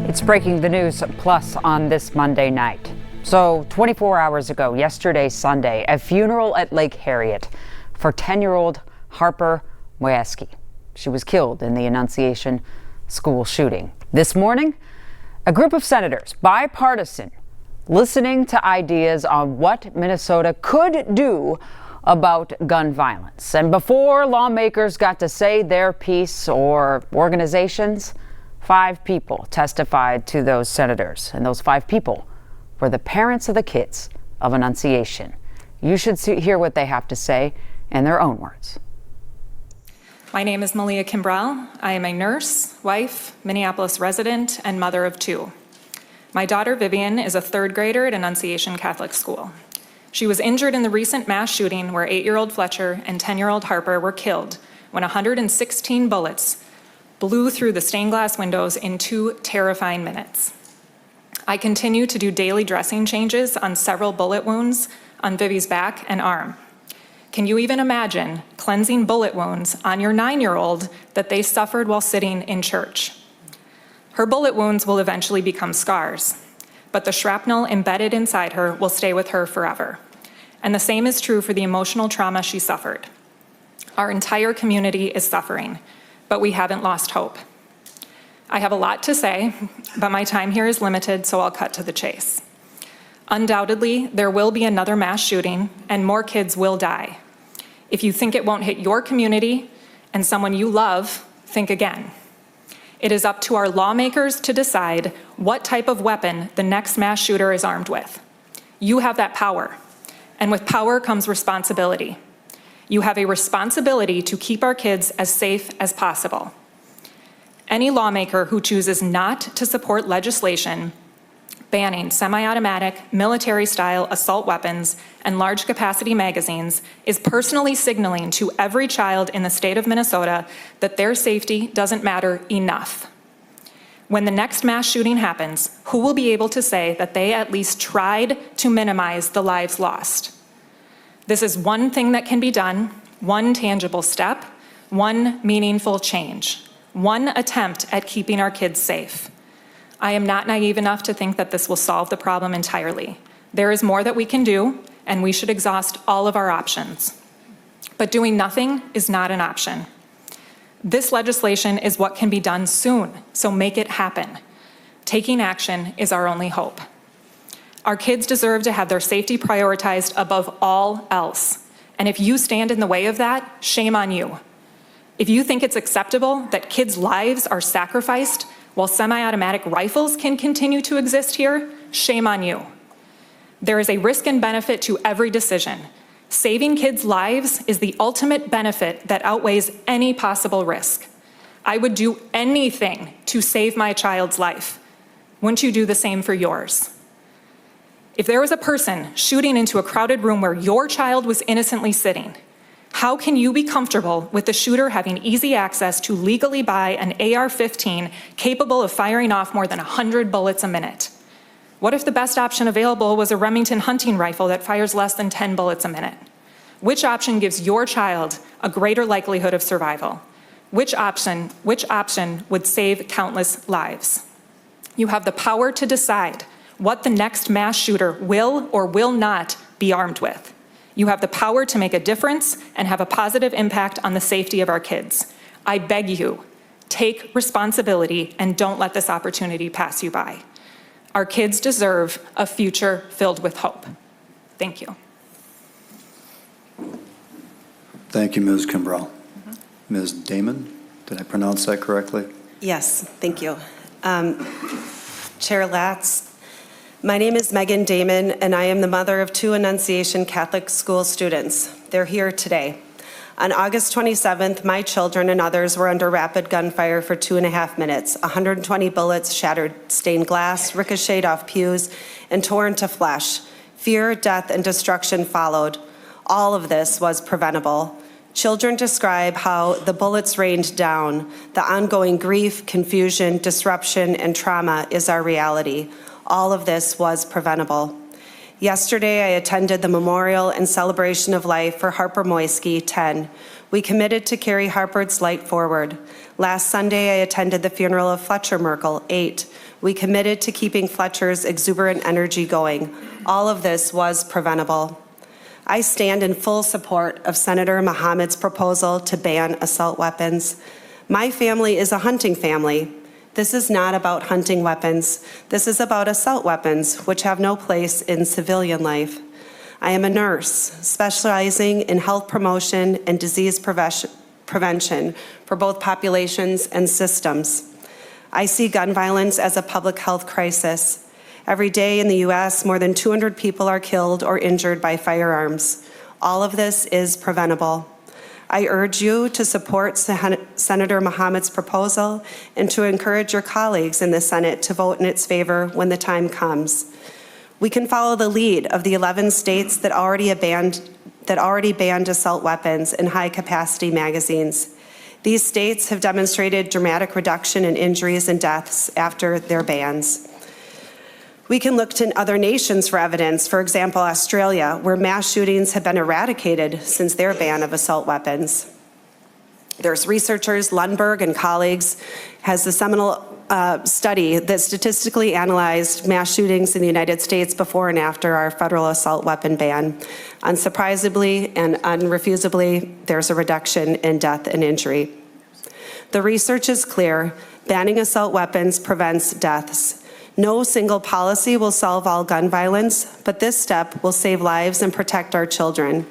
It's Breaking the News Plus on this Monday night. So 24 hours ago, yesterday, Sunday, a funeral at Lake Harriet for 10-year-old Harper Moyeski. She was killed in the Annunciation school shooting. This morning, a group of senators, bipartisan, listening to ideas on what Minnesota could do about gun violence. And before lawmakers got to say their piece, or organizations, 5 people testified to those senators. And those 5 people were the parents of the kids of Annunciation. You should hear what they have to say in their own words. My name is Malia Kimbrell. I am a nurse, wife, Minneapolis resident, and mother of 2. My daughter Vivian is a 3rd grader at Annunciation Catholic School. She was injured in the recent mass shooting where 8-year-old Fletcher and 10-year-old Harper were killed when 116 bullets blew through the stained glass windows in 2 terrifying minutes. I continue to do daily dressing changes on several bullet wounds on Vivi's back and arm. Can you even imagine cleansing bullet wounds on your 9-year-old that they suffered while sitting in church? Her bullet wounds will eventually become scars, but the shrapnel embedded inside her will stay with her forever. And the same is true for the emotional trauma she suffered. Our entire community is suffering, but we haven't lost hope. I have a lot to say, but my time here is limited, so I'll cut to the chase. Undoubtedly, there will be another mass shooting, and more kids will die. If you think it won't hit your community and someone you love, think again. It is up to our lawmakers to decide what type of weapon the next mass shooter is armed with. You have that power, and with power comes responsibility. You have a responsibility to keep our kids as safe as possible. Any lawmaker who chooses not to support legislation banning semi-automatic, military-style assault weapons and large-capacity magazines is personally signaling to every child in the state of Minnesota that their safety doesn't matter enough. When the next mass shooting happens, who will be able to say that they at least tried to minimize the lives lost? This is one thing that can be done, one tangible step, one meaningful change, one attempt at keeping our kids safe. I am not naive enough to think that this will solve the problem entirely. There is more that we can do, and we should exhaust all of our options. But doing nothing is not an option. This legislation is what can be done soon, so make it happen. Taking action is our only hope. Our kids deserve to have their safety prioritized above all else. And if you stand in the way of that, shame on you. If you think it's acceptable that kids' lives are sacrificed while semi-automatic rifles can continue to exist here, shame on you. There is a risk and benefit to every decision. Saving kids' lives is the ultimate benefit that outweighs any possible risk. I would do anything to save my child's life. Wouldn't you do the same for yours? If there was a person shooting into a crowded room where your child was innocently sitting, how can you be comfortable with the shooter having easy access to legally buy an AR-15 capable of firing off more than 100 bullets a minute? What if the best option available was a Remington hunting rifle that fires less than 10 bullets a minute? Which option gives your child a greater likelihood of survival? Which option would save countless lives? You have the power to decide what the next mass shooter will or will not be armed with. You have the power to make a difference and have a positive impact on the safety of our kids. I beg you, take responsibility and don't let this opportunity pass you by. Our kids deserve a future filled with hope. Thank you. Thank you, Ms. Kimbrell. Ms. Damon, did I pronounce that correctly? Yes, thank you. Chair Latz, my name is Megan Damon, and I am the mother of 2 Annunciation Catholic School students. They're here today. On August 27th, my children and others were under rapid gunfire for 2.5 minutes. 120 bullets shattered stained glass, ricocheted off pews, and tore into flesh. Fear, death, and destruction followed. All of this was preventable. Children describe how the bullets rained down. The ongoing grief, confusion, disruption, and trauma is our reality. All of this was preventable. Yesterday, I attended the memorial and celebration of life for Harper Moyeski, 10, We committed to carry Harpard's light forward. Last Sunday, I attended the funeral of Fletcher Merkel, 8. We committed to keeping Fletcher's exuberant energy going. All of this was preventable. I stand in full support of Senator Mohammed's proposal to ban assault weapons. My family is a hunting family. This is not about hunting weapons. This is about assault weapons, which have no place in civilian life. I am a nurse specializing in health promotion and disease prevention for both populations and systems. I see gun violence as a public health crisis. Every day in the U.S., more than 200 people are killed or injured by firearms. All of this is preventable. I urge you to support Senator Mohammed's proposal and to encourage your colleagues in the Senate to vote in its favor when the time comes. We can follow the lead of the 11 states that already banned assault weapons in high-capacity magazines. These states have demonstrated dramatic reduction in injuries and deaths after their bans. We can look to other nations for evidence, for example, Australia, where mass shootings have been eradicated since their ban of assault weapons. There's researchers, Lundberg and colleagues, has a seminal study that statistically analyzed mass shootings in the United States before and after our federal assault weapon ban. Unsurprisingly and unrefusably, there's a reduction in death and injury. The research is clear. Banning assault weapons prevents deaths. No single policy will solve all gun violence, but this step will save lives and protect our children.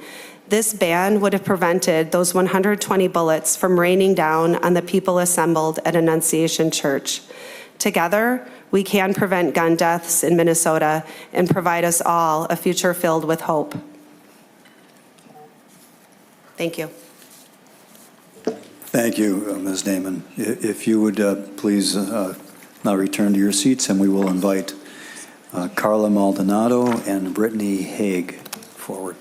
This ban would have prevented those 120 bullets from raining down on the people assembled at Annunciation Church. Together, we can prevent gun deaths in Minnesota and provide us all a future filled with hope. Thank you. Thank you, Ms. Damon. If you would please now return to your seats, and we will invite Carla Maldonado and Brittany Haig forward.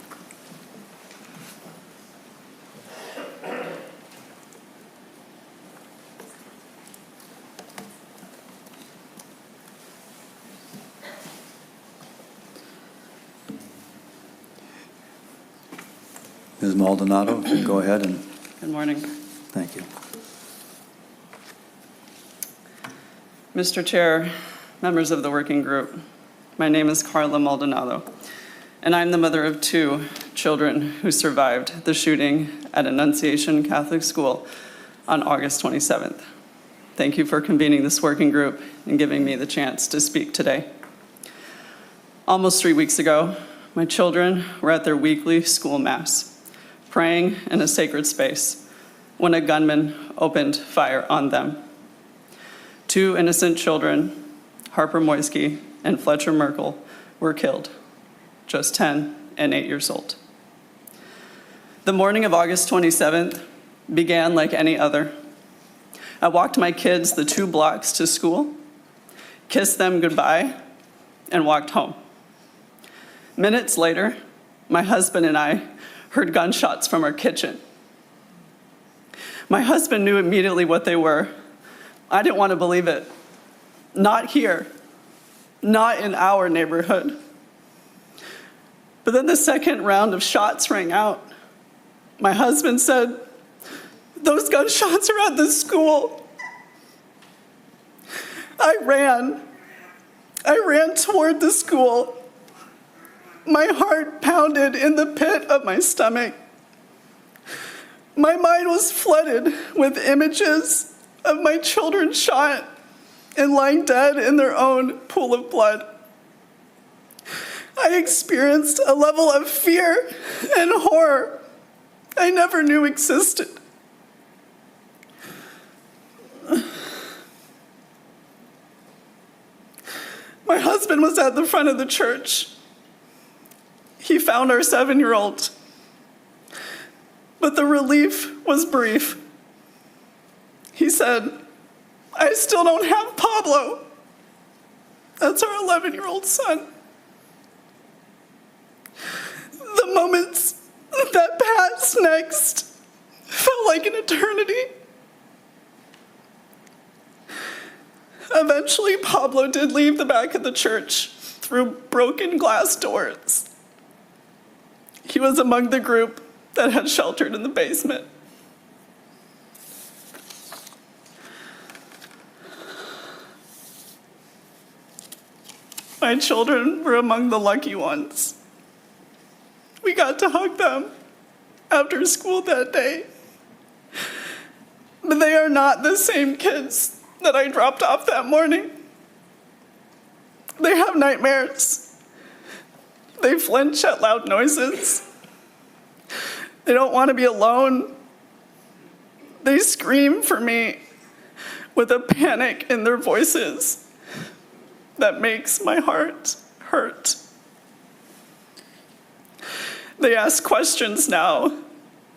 Ms. Maldonado, go ahead and. Good morning. Thank you. Mr. Chair, members of the working group, my name is Carla Maldonado, and I'm the mother of 2 children who survived the shooting at Annunciation Catholic School on August 27th. Thank you for convening this working group and giving me the chance to speak today. Almost 3 weeks ago, my children were at their weekly school mass, praying in a sacred space when a gunman opened fire on them. 2 innocent children, Harper Moisky and Fletcher Merkel, were killed, just 10 and 8 years old. The morning of August 27th began like any other. I walked my kids the 2 blocks to school, kissed them goodbye, and walked home. Minutes later, my husband and I heard gunshots from our kitchen. My husband knew immediately what they were. I didn't want to believe it. Not here, not in our neighborhood. But then the second round of shots rang out. My husband said, "Those gunshots are at the school." I ran toward the school. My heart pounded in the pit of my stomach. My mind was flooded with images of my children shot and lying dead in their own pool of blood. I experienced a level of fear and horror I never knew existed. My husband was at the front of the church. He found our 7-year-old, but the relief was brief. He said, "I still don't have Pablo." That's our 11-year-old son. The moments that passed next felt like an eternity. Eventually, Pablo did leave the back of the church through broken glass doors. He was among the group that had sheltered in the basement. my children were among the lucky ones. We got to hug them after school that day. But they are not the same kids that I dropped off that morning. They have nightmares. They flinch at loud noises. They don't want to be alone. They scream for me with a panic in their voices that makes my heart hurt. They ask questions now,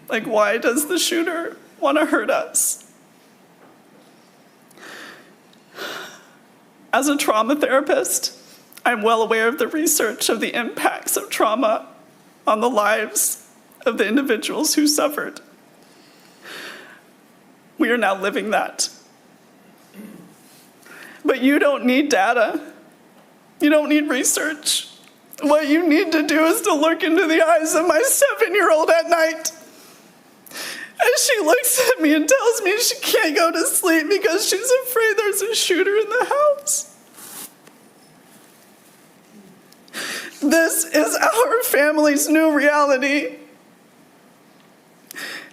like, why does the shooter want to hurt us? As a trauma therapist, I'm well aware of the research of the impacts of trauma on the lives of the individuals who suffered. We are now living that. But you don't need data. You don't need research. What you need to do is to look into the eyes of my 7-year-old at night. And she looks at me and tells me she can't go to sleep because she's afraid there's a shooter in the house. This is our family's new reality.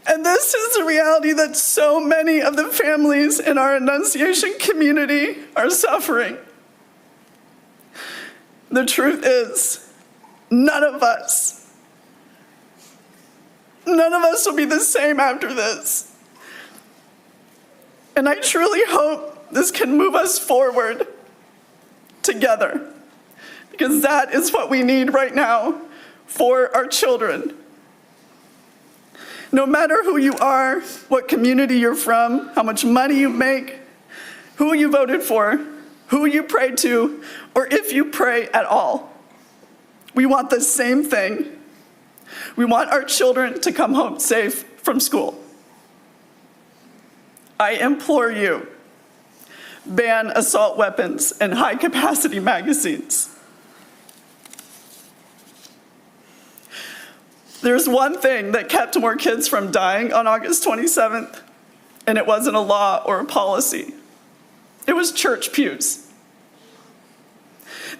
And this is a reality that so many of the families in our Annunciation community are suffering. The truth is, none of us will be the same after this. And I truly hope this can move us forward together, because that is what we need right now for our children. No matter who you are, what community you're from, how much money you make, who you voted for, who you prayed to, or if you pray at all, we want the same thing. We want our children to come home safe from school. I implore you, ban assault weapons and high-capacity magazines. There's one thing that kept more kids from dying on August 27th, and it wasn't a law or a policy. It was church pews.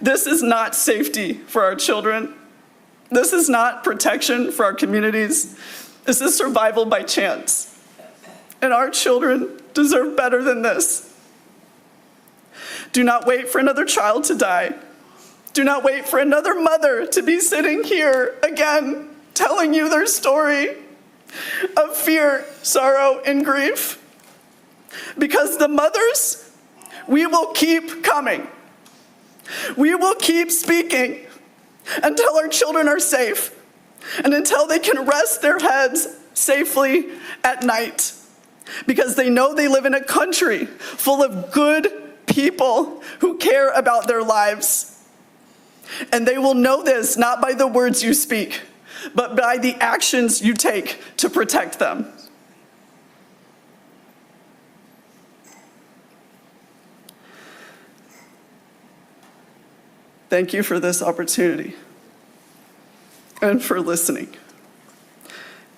This is not safety for our children. This is not protection for our communities. This is survival by chance. And our children deserve better than this. Do not wait for another child to die. Do not wait for another mother to be sitting here again, telling you their story of fear, sorrow, and grief. Because the mothers, we will keep coming. We will keep speaking until our children are safe and until they can rest their heads safely at night, because they know they live in a country full of good people who care about their lives. And they will know this not by the words you speak, but by the actions you take to protect them. Thank you for this opportunity, and for listening,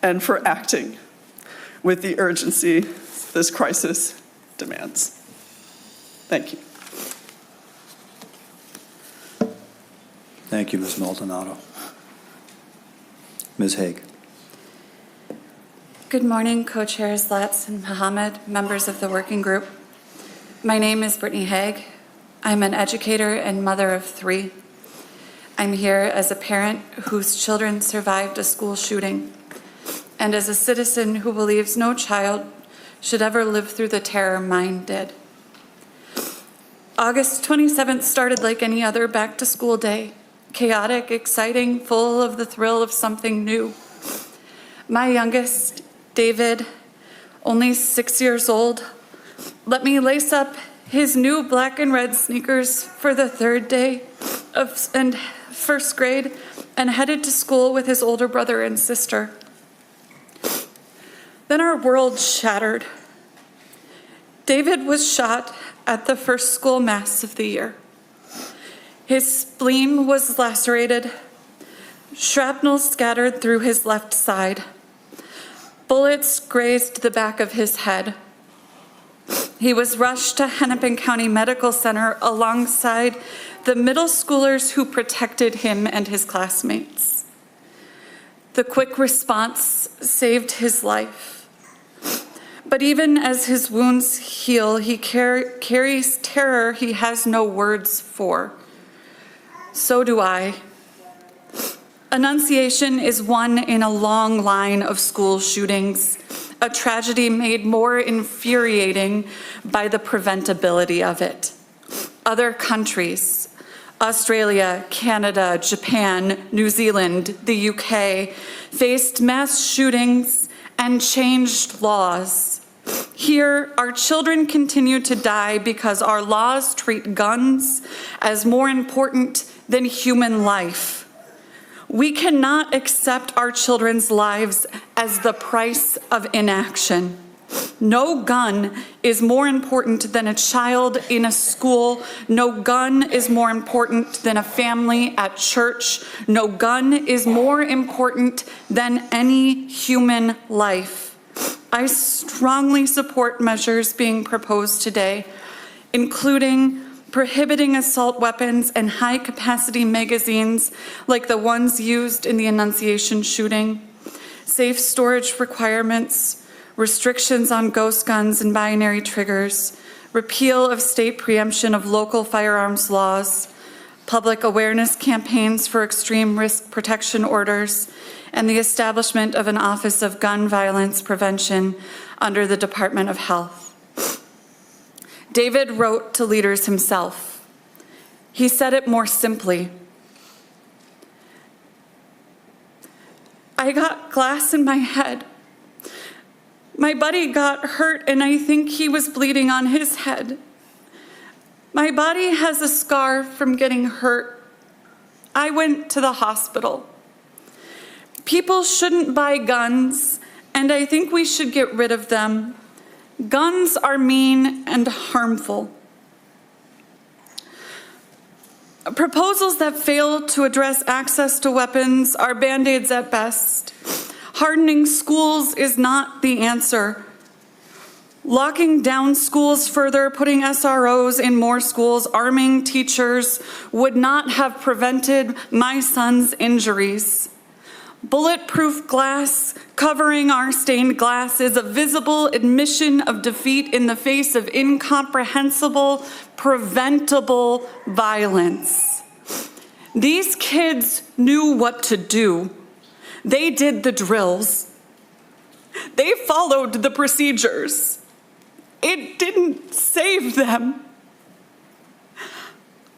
and for acting with the urgency this crisis demands. Thank you. Thank you, Ms. Maldonado. Ms. Haig. Good morning, co-chairs Latz and Mohammed, members of the working group. My name is Brittany Haig. I'm an educator and mother of 3. I'm here as a parent whose children survived a school shooting, and as a citizen who believes no child should ever live through the terror mine did. August 27th started like any other back-to-school day, chaotic, exciting, full of the thrill of something new. My youngest, David, only 6 years old, let me lace up his new black and red sneakers for the 3rd day of first grade and headed to school with his older brother and sister. Then our world shattered. David was shot at the first school mass of the year. His spleen was lacerated, shrapnel scattered through his left side. Bullets grazed the back of his head. He was rushed to Hennepin County Medical Center alongside the middle schoolers who protected him and his classmates. The quick response saved his life. But even as his wounds heal, he carries terror he has no words for. So do I. Annunciation is one in a long line of school shootings, a tragedy made more infuriating by the preventability of it. Other countries, Australia, Canada, Japan, New Zealand, the UK, faced mass shootings and changed laws. Here, our children continue to die because our laws treat guns as more important than human life. We cannot accept our children's lives as the price of inaction. No gun is more important than a child in a school. No gun is more important than a family at church. No gun is more important than any human life. I strongly support measures being proposed today, including prohibiting assault weapons and high-capacity magazines like the ones used in the Annunciation shooting, safe storage requirements, restrictions on ghost guns and binary triggers, repeal of state preemption of local firearms laws, public awareness campaigns for extreme risk protection orders, and the establishment of an Office of Gun Violence Prevention under the Department of Health. David wrote to leaders himself. He said it more simply. I got glass in my head. My buddy got hurt and I think he was bleeding on his head. My body has a scar from getting hurt. I went to the hospital. People shouldn't buy guns, and I think we should get rid of them. Guns are mean and harmful. Proposals that fail to address access to weapons are band-aids at best. Hardening schools is not the answer. Locking down schools further, putting SROs in more schools, arming teachers would not have prevented my son's injuries. Bulletproof glass covering our stained glass is a visible admission of defeat in the face of incomprehensible, preventable violence. These kids knew what to do. They did the drills. They followed the procedures. It didn't save them.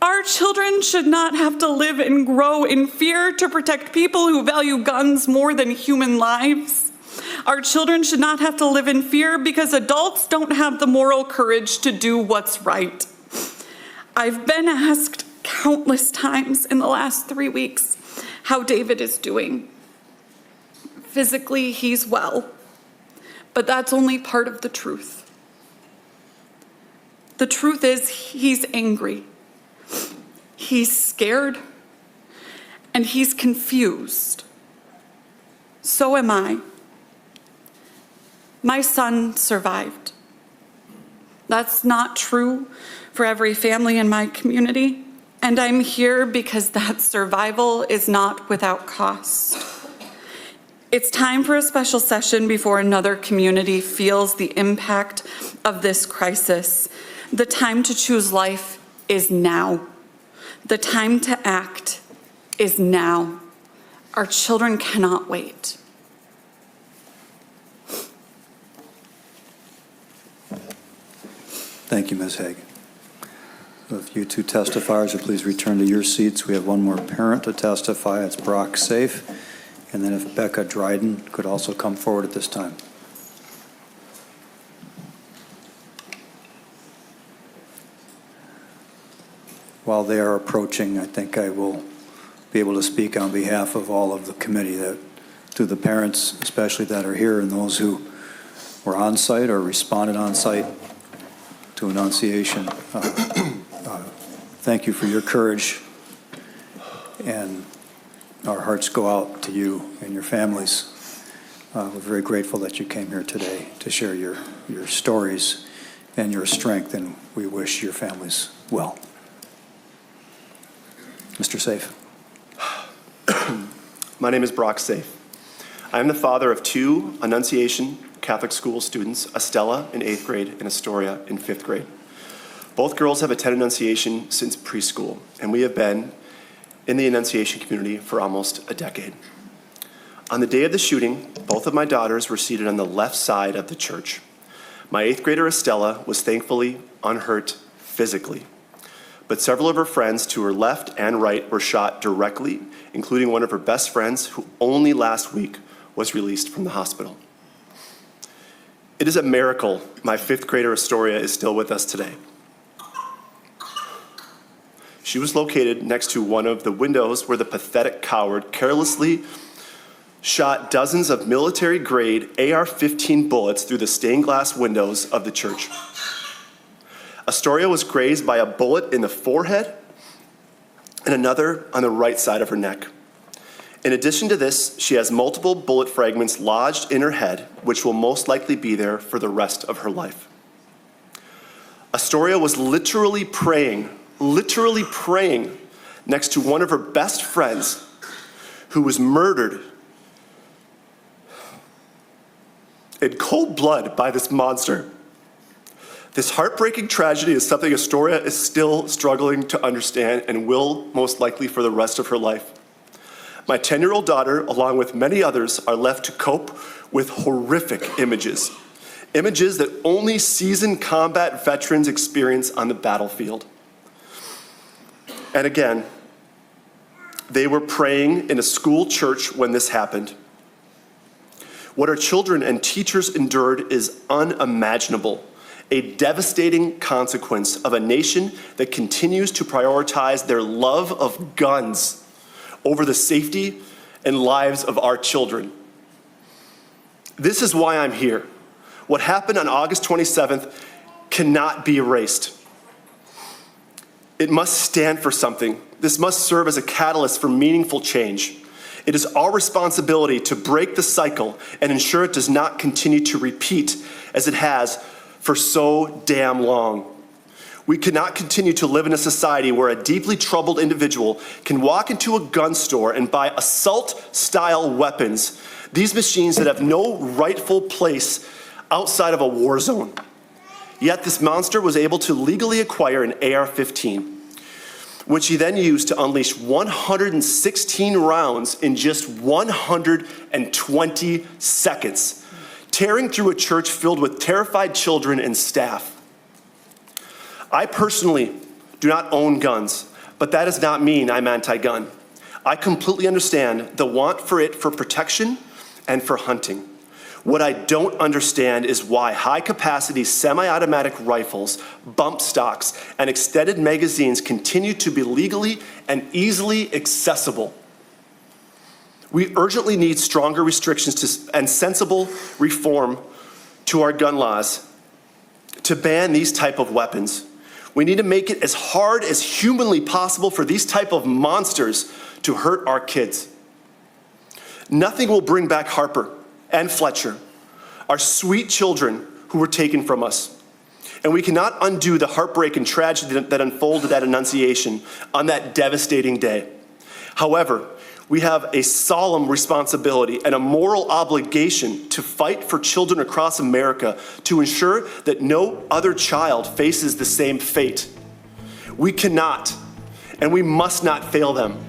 Our children should not have to live and grow in fear to protect people who value guns more than human lives. Our children should not have to live in fear because adults don't have the moral courage to do what's right. I've been asked countless times in the last 3 weeks how David is doing. Physically, he's well, but that's only part of the truth. The truth is he's angry. He's scared, and he's confused. So am I. My son survived. That's not true for every family in my community, and I'm here because that survival is not without cost. It's time for a special session before another community feels the impact of this crisis. The time to choose life is now. The time to act is now. Our children cannot wait. Thank you, Ms. Haig. If you two testifiers would please return to your seats. We have one more parent to testify. It's Brock Safe. And then if Becca Dryden could also come forward at this time. While they are approaching, I think I will be able to speak on behalf of all of the committee, that to the parents especially that are here and those who were on site or responded on site to Annunciation. Thank you for your courage, and our hearts go out to you and your families. We're very grateful that you came here today to share your stories and your strength, and we wish your families well. Mr. Safe. My name is Brock Safe. I am the father of 2 Annunciation Catholic School students, Estella in 8th grade and Astoria in 5th grade. Both girls have attended Annunciation since preschool, and we have been in the Annunciation community for almost a decade. On the day of the shooting, both of my daughters were seated on the left side of the church. My 8th grader Estella was thankfully unhurt physically, but several of her friends to her left and right were shot directly, including one of her best friends who only last week was released from the hospital. It is a miracle my 5th grader Astoria is still with us today. She was located next to one of the windows where the pathetic coward carelessly shot dozens of military-grade AR-15 bullets through the stained glass windows of the church. Astoria was grazed by a bullet in the forehead and another on the right side of her neck. In addition to this, she has multiple bullet fragments lodged in her head, which will most likely be there for the rest of her life. Astoria was literally praying next to one of her best friends who was murdered in cold blood by this monster. This heartbreaking tragedy is something Astoria is still struggling to understand and will most likely for the rest of her life. My 10-year-old daughter, along with many others, are left to cope with horrific images that only seasoned combat veterans experience on the battlefield. And again, they were praying in a school church when this happened. What our children and teachers endured is unimaginable, a devastating consequence of a nation that continues to prioritize their love of guns over the safety and lives of our children. This is why I'm here. What happened on August 27th cannot be erased. It must stand for something. This must serve as a catalyst for meaningful change. It is our responsibility to break the cycle and ensure it does not continue to repeat as it has for so damn long. We cannot continue to live in a society where a deeply troubled individual can walk into a gun store and buy assault-style weapons, these machines that have no rightful place outside of a war zone. Yet this monster was able to legally acquire an AR-15, which he then used to unleash 116 rounds in just 120 seconds, tearing through a church filled with terrified children and staff. I personally do not own guns, but that does not mean I'm anti-gun. I completely understand the want for it for protection and for hunting. What I don't understand is why high-capacity semi-automatic rifles, bump stocks, and extended magazines continue to be legally and easily accessible. We urgently need stronger restrictions and sensible reform to our gun laws to ban these type of weapons. We need to make it as hard as humanly possible for these type of monsters to hurt our kids. Nothing will bring back Harper and Fletcher, our sweet children who were taken from us. And we cannot undo the heartbreak and tragedy that unfolded at Annunciation on that devastating day. However, we have a solemn responsibility and a moral obligation to fight for children across America to ensure that no other child faces the same fate. We cannot and we must not fail them.